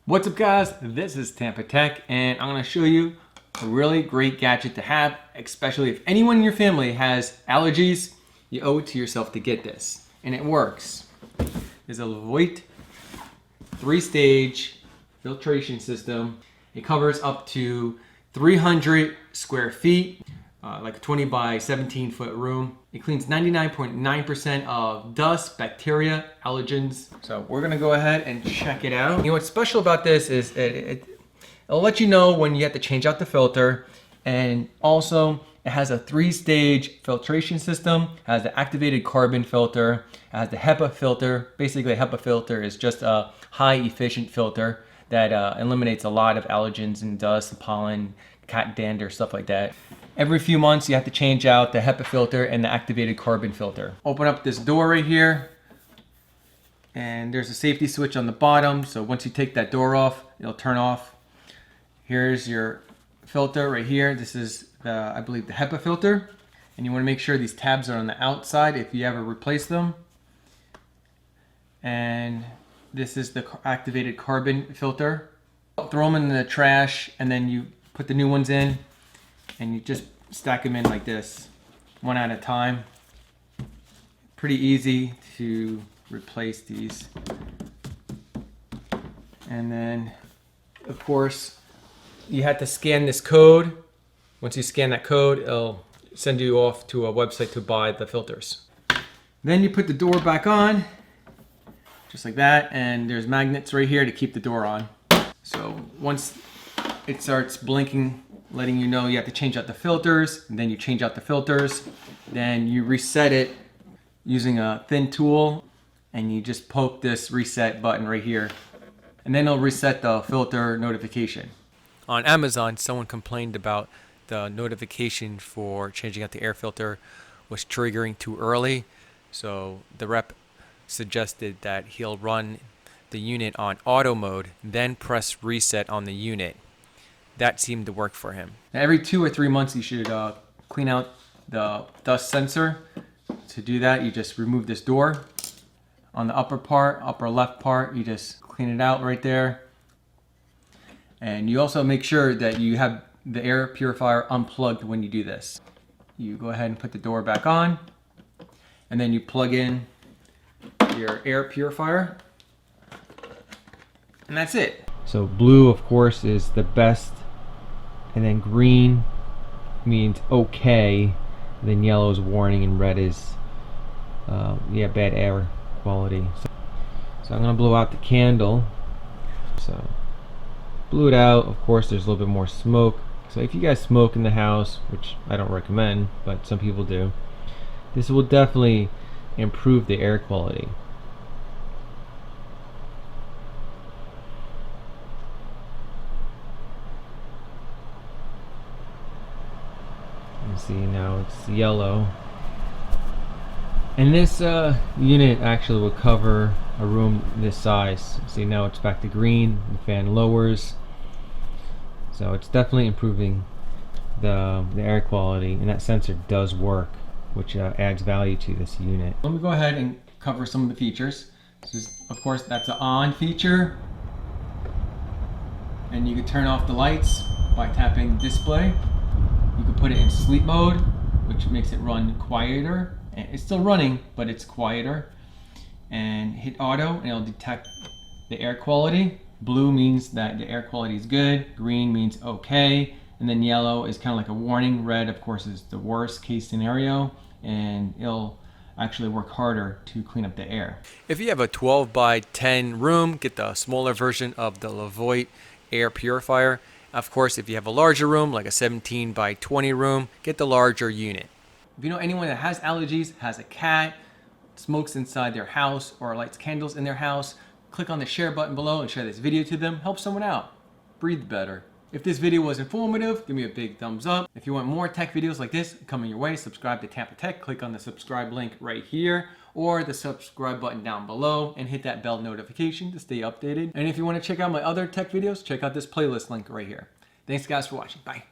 What's up guys, this is Tampatec and I'm going to show you a really great gadget to have, especially if anyone in your family has allergies. You owe it to yourself to get this, and it works. It's a LEVOIT 3-stage filtration system. It covers up to 300 square feet, like a 20 by 17 foot room. It cleans 99.9% of dust, bacteria, allergens. So we're gonna go ahead and check it out. You know what's special about this is it'll let you know when you have to change out the filter, and also it has a 3-stage filtration system. It has the activated carbon filter, it has the HEPA filter. Basically, a HEPA filter is just a high efficient filter that eliminates a lot of allergens and dust, pollen, cat dander, stuff like that. Every few months you have to change out the HEPA filter and the activated carbon filter. Open up this door right here, and there's a safety switch on the bottom, so once you take that door off, it'll turn off. Here's your filter right here. This is I believe the HEPA filter, and you want to make sure these tabs are on the outside if you ever replace them. And this is the activated carbon filter. Throw them in the trash, and then you put the new ones in, and you just stack them in like this, one at a time. Pretty easy to replace these. And then, of course, you have to scan this code. Once you scan that code, it'll send you off to a website to buy the filters. Then you put the door back on, just like that, and there's magnets right here to keep the door on. So once it starts blinking, letting you know you have to change out the filters, and then you change out the filters, then you reset it using a thin tool, and you just poke this reset button right here, and then it'll reset the filter notification. On Amazon, someone complained about the notification for changing out the air filter was triggering too early, so the rep suggested that he'll run the unit on auto mode, then press reset on the unit. That seemed to work for him. Every 2 or 3 months you should clean out the dust sensor. To do that, you just remove this door. On the upper left part, you just clean it out right there. And you also make sure that you have the air purifier unplugged when you do this. You go ahead and put the door back on, and then you plug in your air purifier, and that's it. So blue, of course, is the best, and then green means okay, and then yellow is warning, and red is bad air quality. So I'm gonna blow out the candle. So blew it out. Of course, there's a little bit more smoke. So if you guys smoke in the house, which I don't recommend, but some people do, this will definitely improve the air quality. You see now it's yellow. And this unit actually will cover a room this size. See, now it's back to green, the fan lowers. So it's definitely improving the air quality, and that sensor does work, which adds value to this unit. Let me go ahead and cover some of the features. So of course, that's an on feature, and you can turn off the lights by tapping the display. You can put it in sleep mode, which makes it run quieter. And it's still running, but it's quieter. And hit auto, and it'll detect the air quality. Blue means that the air quality is good, green means okay, and then yellow is kind of like a warning. Red, of course, is the worst case scenario, and it'll actually work harder to clean up the air. If you have a 12 by 10 room, get the smaller version of the LEVOIT Air Purifier. Of course, if you have a larger room, like a 17 by 20 room, get the larger unit. If you know anyone that has allergies, has a cat, smokes inside their house, or lights candles in their house, click on the share button below and share this video to them. Help someone out. Breathe better. If this video was informative, give me a big thumbs up. If you want more tech videos like this coming your way, subscribe to Tampatec. Click on the subscribe link right here, or the subscribe button down below, and hit that bell notification to stay updated. And if you want to check out my other tech videos, check out this playlist link right here. Thanks guys for watching. Bye.